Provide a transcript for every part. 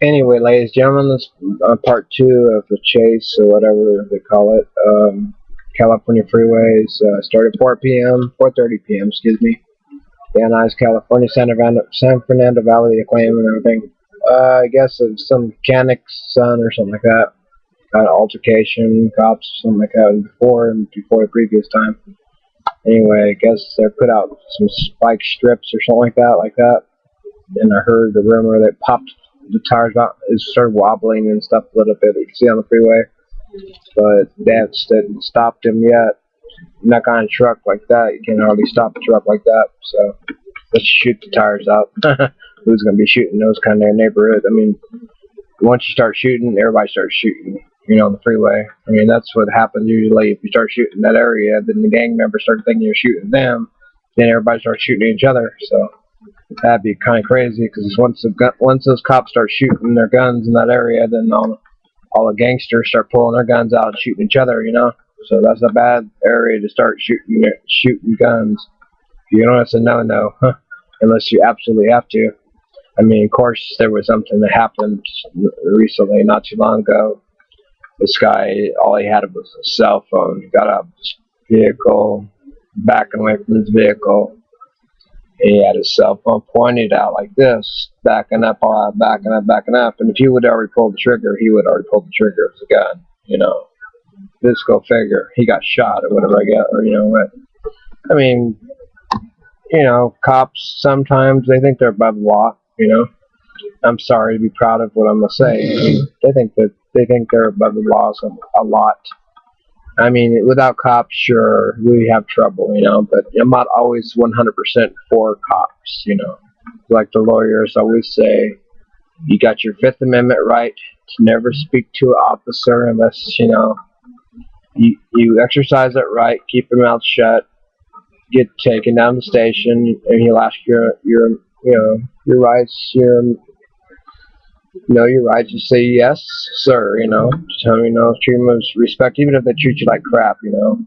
Anyway, ladies and gentlemen, this is part 2 of the chase, or whatever they call it. California freeways started 4 p.m., 4:30 p.m. Excuse me. Van Nuys, California, San Fernando Valley, acclaim and everything. I guess of some mechanic's son or something like that. Got an altercation, cops, something like that before the previous time. Anyway, I guess they put out some spike strips or something like that. And I heard the rumor that popped the tires out. It started wobbling and stuff a little bit. You can see on the freeway, but that didn't stop him yet. Not on a truck like that. You can hardly stop a truck like that. So let's shoot the tires out. Who's going to be shooting those kind of neighborhood? I mean, once you start shooting, everybody starts shooting. You know, on the freeway. I mean, that's what happens usually. If you start shooting that area, then the gang members start thinking you're shooting them. Then everybody starts shooting each other. So that'd be kind of crazy, because once those cops start shooting their guns in that area, then all the gangsters start pulling their guns out and shooting each other. You know, so that's a bad area to start shooting guns. You know, it's a no-no, unless you absolutely have to. I mean, of course, there was something that happened recently, not too long ago. This guy, all he had was a cell phone. He got out of his vehicle, backing away from his vehicle. He had his cell phone pointed out like this, backing up. And if he would already pull the trigger, he would already pull the trigger of the gun. You know, this go figure. He got shot or whatever I get, or you know what. I mean, you know, cops sometimes they think they're above the law. You know, I'm sorry to be proud of what I'm gonna say. They think they're above the laws a lot. I mean, without cops, sure, we have trouble, you know, but I'm not always 100% for cops, you know. Like the lawyers always say, you got your Fifth Amendment right to never speak to an officer unless, you know, you exercise that right, keep your mouth shut, get taken down to the station, and he'll ask your rights, your right to say yes, sir, you know. So, you know, treat them with respect, even if they treat you like crap, you know.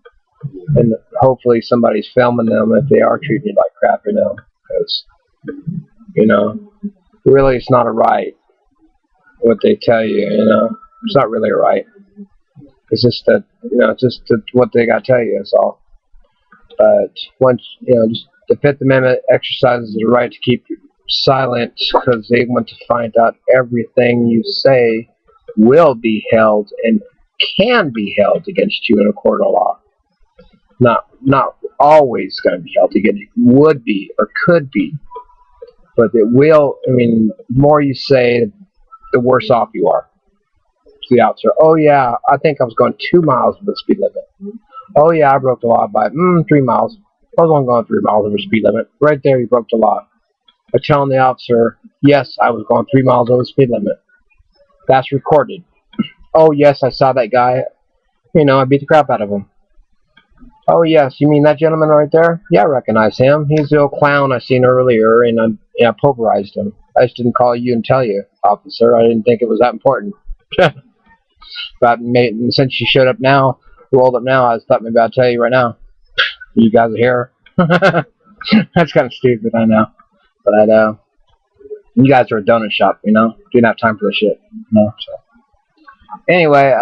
And hopefully somebody's filming them if they are treating you like crap, you know. Because, you know, really it's not a right what they tell you, you know. It's not really a right. It's just that, you know, what they got to tell you, that's all. But once, you know, just the Fifth Amendment exercises the right to keep you silent, because they want to find out everything you say will be held and can be held against you in a court of law. Not always going to be held against you. Would be or could be, but it will. I mean, the more you say, the worse off you are. To the officer, oh yeah, I think I was going 2 miles with the speed limit. Oh yeah, I broke the law by 3 miles. I was only going 3 miles over the speed limit. Right there, you broke the law. By telling the officer, yes, I was going 3 miles over the speed limit. That's recorded. Oh, yes, I saw that guy. You know, I beat the crap out of him. Oh, yes, you mean that gentleman right there? Yeah, I recognize him. He's the old clown I seen earlier, and I pulverized him. I just didn't call you and tell you, officer. I didn't think it was that important. But since you showed up now, rolled up now, I thought maybe I'd tell you right now. You guys are here. That's kind of stupid, I know. But you guys are a donut shop, you know. Didn't have time for this shit, you know. So anyway,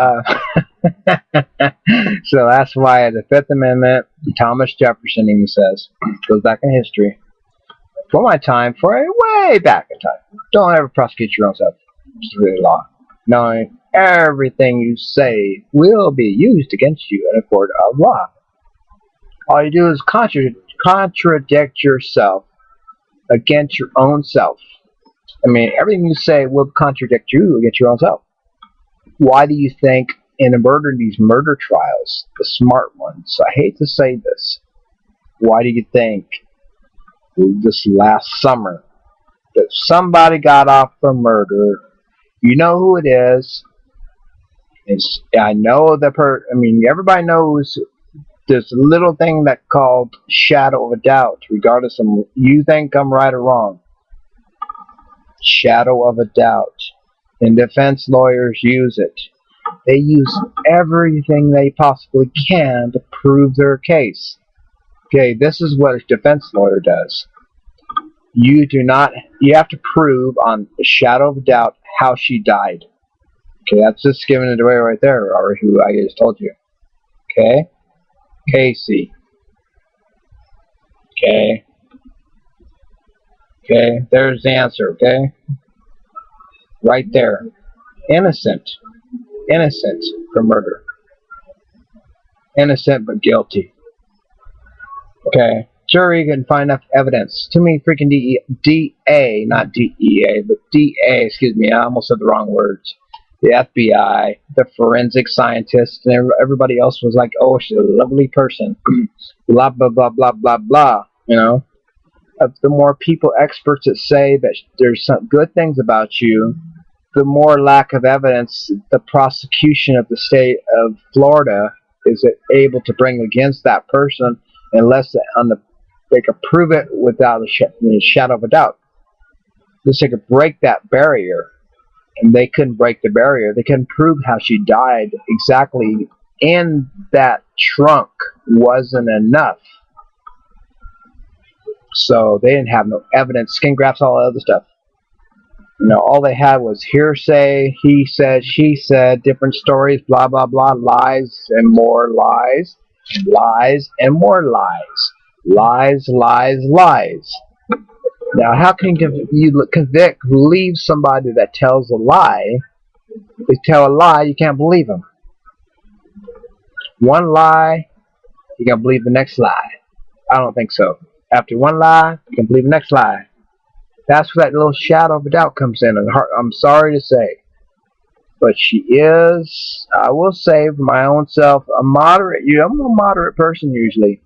so that's why the Fifth Amendment, Thomas Jefferson even says, goes back in history. For my time, way back in time, don't ever prosecute your own self. It's really law. Knowing everything you say will be used against you in a court of law. All you do is contradict yourself against your own self. I mean, everything you say will contradict you against your own self. Why do you think in these murder trials, the smart ones, I hate to say this, why do you think this last summer that somebody got off for murder? You know who it is. I know everybody knows this little thing that called shadow of a doubt, regardless of you think I'm right or wrong. Shadow of a doubt. And defense lawyers use it. They use everything they possibly can to prove their case. Okay, this is what a defense lawyer does. You have to prove on the shadow of a doubt how she died. Okay, that's just giving it away right there, or who I just told you. Okay, Casey. Okay. Okay, there's the answer. Okay, right there. Innocent. Innocent for murder. Innocent but guilty. Okay. Jury can find enough evidence. Too many freaking DA, not DEA, but DA, excuse me, I almost said the wrong words. The FBI, the forensic scientists, and everybody else was like, oh, she's a lovely person. Blah, blah, blah, blah, blah, blah. You know? The more people, experts that say that there's some good things about you, the more lack of evidence the prosecution of the state of Florida is able to bring against that person, unless they could prove it without a shadow of a doubt. Unless they could break that barrier, and they couldn't break the barrier. They couldn't prove how she died exactly in that trunk wasn't enough. So they didn't have no evidence, skin grafts, all that other stuff. You know, all they had was hearsay, he said, she said, different stories, blah, blah, blah, lies and more lies, lies and more lies, lies, lies, lies. Now, how can you believe somebody that tells a lie? If they tell a lie, you can't believe them. One lie, you can believe the next lie. I don't think so. After one lie, you can believe the next lie. That's where that little shadow of a doubt comes in. And I'm sorry to say. But she is, I will say for my own self, I'm a moderate person usually.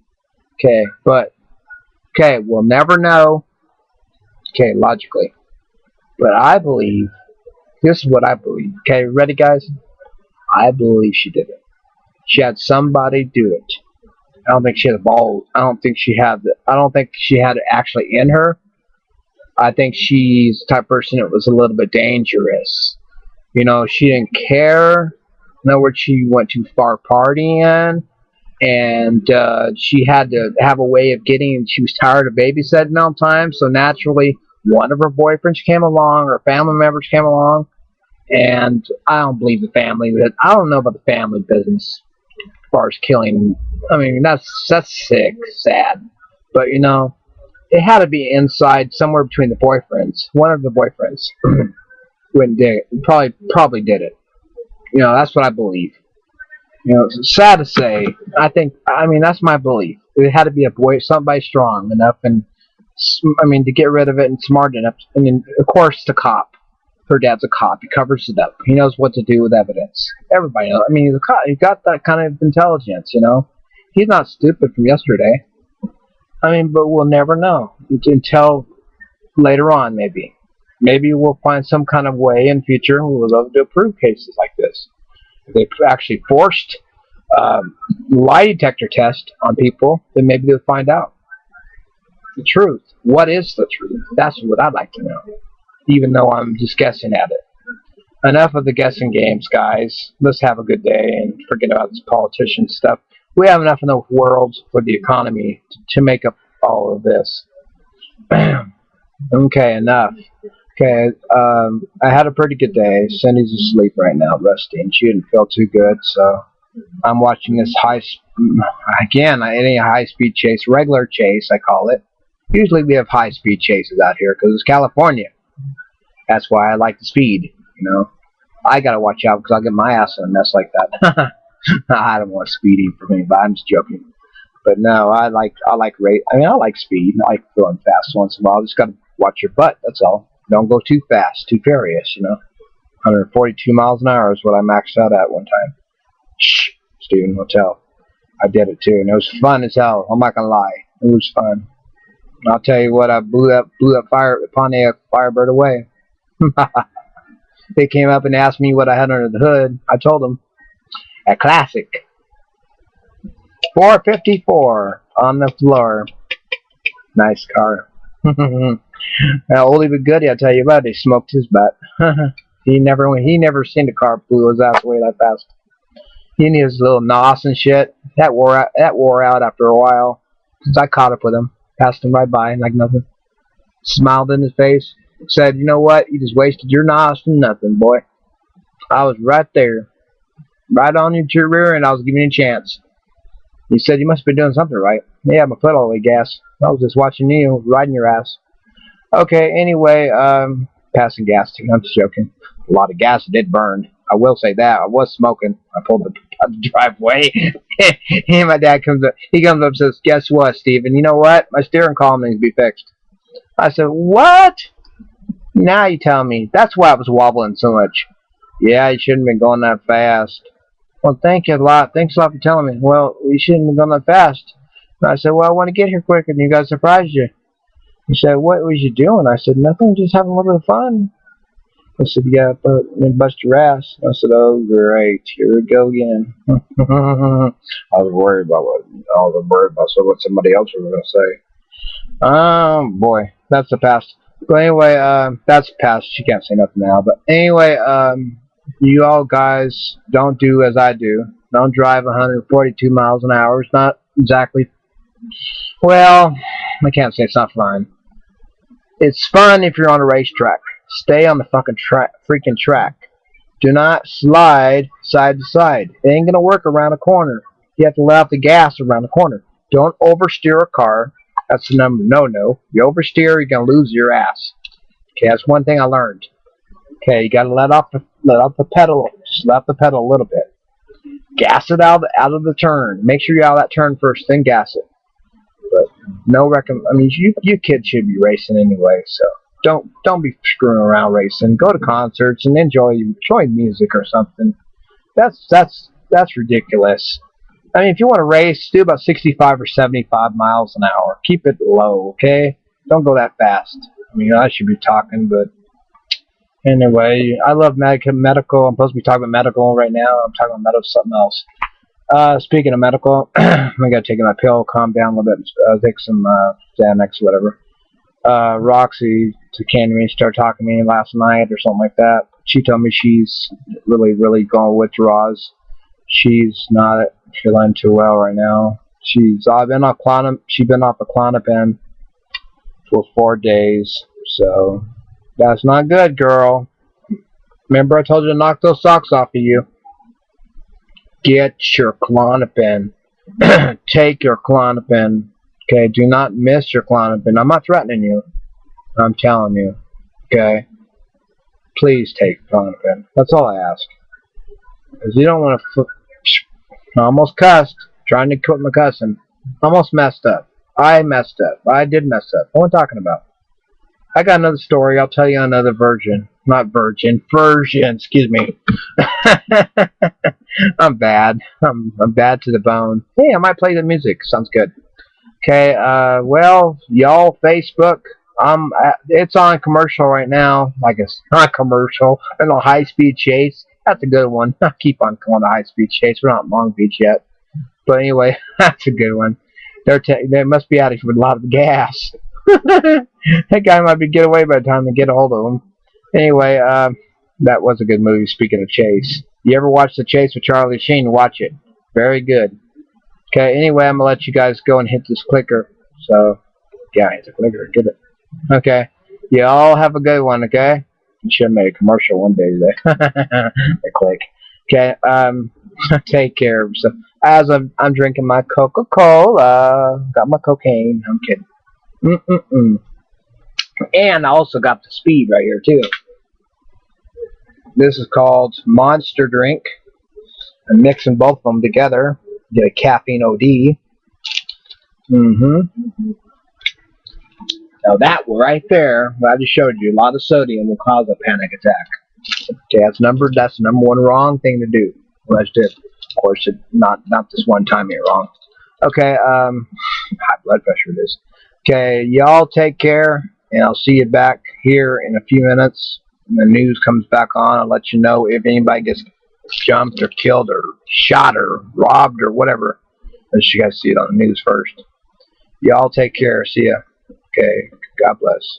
Okay, but, okay, we'll never know. Okay, logically. But I believe, this is what I believe. Okay, ready guys? I believe she did it. She had somebody do it. I don't think she had the balls. I don't think she had it actually in her. I think she's the type of person that was a little bit dangerous. You know, she didn't care. In other words, she went too far partying, and she had to have a way of getting. She was tired of babysitting all the time, so naturally, one of her boyfriends came along, or family members came along, and I don't believe the family. I don't know about the family business as far as killing. I mean, that's sick, sad, but you know. It had to be inside somewhere between the boyfriends. One of the boyfriends wouldn't did it. Probably did it. You know, that's what I believe. You know, it's sad to say. I mean, that's my belief. It had to be a boy, somebody strong enough, and I mean, to get rid of it and smart enough. I mean, of course, the cop. Her dad's a cop. He covers it up. He knows what to do with evidence. Everybody knows. I mean, he's a cop. He's got that kind of intelligence. You know, he's not stupid from yesterday. I mean, but we'll never know until later on, maybe. Maybe we'll find some kind of way in future and we'll love to prove cases like this. If they actually forced lie detector test on people, then maybe they'll find out the truth. What is the truth? That's what I'd like to know, even though I'm just guessing at it. Enough of the guessing games, guys. Let's have a good day and forget about this politician stuff. We have enough in the world for the economy to make up all of this. Okay, enough. Okay, I had a pretty good day. Cindy's asleep right now, resting. She didn't feel too good, so I'm watching this any high-speed chase, regular chase, I call it. Usually we have high-speed chases out here because it's California. That's why I like the speed, you know. I gotta watch out because I'll get my ass in a mess like that. I don't want speeding for me, but I'm just joking. But no, I like rate. I mean, I like speed. I like going fast once in a while. Just gotta watch your butt. That's all. Don't go too fast, too furious. You know, 142 miles an hour is what I maxed out at one time. Shh, Stephen Hotel. I did it too, and it was fun as hell. I'm not gonna lie, it was fun. I'll tell you what, I blew that Pontiac Firebird away. They came up and asked me what I had under the hood. I told them. A classic. 454 on the floor. Nice car. Oldie but goodie, I tell you what, he smoked his butt. He never seen a car blew his ass away that fast. He and his little nos and shit. That wore out after a while. Since I caught up with him. Passed him right by like nothing. Smiled in his face. Said, you know what? You just wasted your nosh for nothing, boy. I was right there. Right on your rear end. I was giving you a chance. He said, you must be doing something right. Yeah, my foot all the way gas. I was just watching you riding your ass. Okay, anyway, passing gas too. I'm just joking. A lot of gas did burn. I will say that. I was smoking. I pulled out the driveway. And my dad comes up. He comes up and says, guess what, Steven? You know what? My steering column needs to be fixed. I said, what? Now you tell me. That's why I was wobbling so much. Yeah, you shouldn't have been going that fast. Well, thank you a lot. Thanks a lot for telling me. Well, you shouldn't have gone that fast. And I said, well, I want to get here quicker, and you guys surprised you. He said, what was you doing? I said, nothing, just having a little bit of fun. I said, yeah, but bust your ass. I said, oh, great. Here we go again. I was worried about what somebody else was going to say. Oh, boy. That's the past. But anyway, that's the past. She can't say nothing now. But anyway, you all guys don't do as I do. Don't drive 142 miles an hour. It's not exactly, well, I can't say it's not fun. It's fun if you're on a racetrack. Stay on the fucking freaking track. Do not slide side to side. It ain't gonna work around a corner. You have to let out the gas around the corner. Don't oversteer a car. That's the number no. You oversteer, you're gonna lose your ass. Okay, that's one thing I learned. Okay, you gotta let off the pedal. Just let off the pedal a little bit. Gas it out of the turn. Make sure you're out of that turn first, then gas it. But no I mean, you kids should be racing anyway, so don't be screwing around racing. Go to concerts and enjoy music or something. That's ridiculous. I mean, if you want to race, do about 65 or 75 miles an hour. Keep it low, okay? Don't go that fast. I mean, I should be talking, but anyway, I love medical. I'm supposed to be talking about medical right now. I'm talking about something else. Speaking of medical, I gotta take my pill, calm down a little bit, take some Xanax, whatever. Roxy came to me, started talking to me last night or something like that. She told me she's really going with withdrawals. She's not feeling too well right now. She's been off the Klonopin for 4 days, so that's not good, girl. Remember I told you to knock those socks off of you. Get your Klonopin. Take your Klonopin. Okay, do not miss your Klonopin. I'm not threatening you. I'm telling you. Okay? Please take Klonopin. That's all I ask. Because you don't want to... I almost cussed. Trying to quit my cussing. Almost messed up. I messed up. I did mess up. What am I talking about? I got another story. I'll tell you another version. Not version. Version. Excuse me. I'm bad. I'm bad to the bone. Hey, I might play the music. Sounds good. Okay, well, y'all, Facebook, it's on commercial right now. Like it's not commercial. And a high-speed chase. That's a good one. I keep on calling it a high-speed chase. We're not in Long Beach yet. But anyway, that's a good one. They must be out of a lot of gas. That guy might be get away by the time they get a hold of him. Anyway, that was a good movie, speaking of Chase. You ever watch The Chase with Charlie Sheen? Watch it. Very good. Okay, anyway, I'm going to let you guys go and hit this clicker. So, yeah, hit the clicker. Get it. Okay. You all have a good one, okay? You should have made a commercial one day today. The click. Okay, take care of yourself. As I'm drinking my Coca-Cola, got my cocaine. I'm kidding. And I also got the speed right here, too. This is called Monster Drink. I'm mixing both of them together. Get a caffeine OD. Now that right there, what I just showed you, a lot of sodium will cause a panic attack. Okay, that's the number one wrong thing to do. Well, I did. Of course, not this one time you're wrong. Okay, high blood pressure it is. Okay, y'all take care, and I'll see you back here in a few minutes. When the news comes back on, I'll let you know if anybody gets jumped or killed or shot or robbed or whatever. Let you guys see it on the news first. Y'all take care. See ya. Okay. God bless.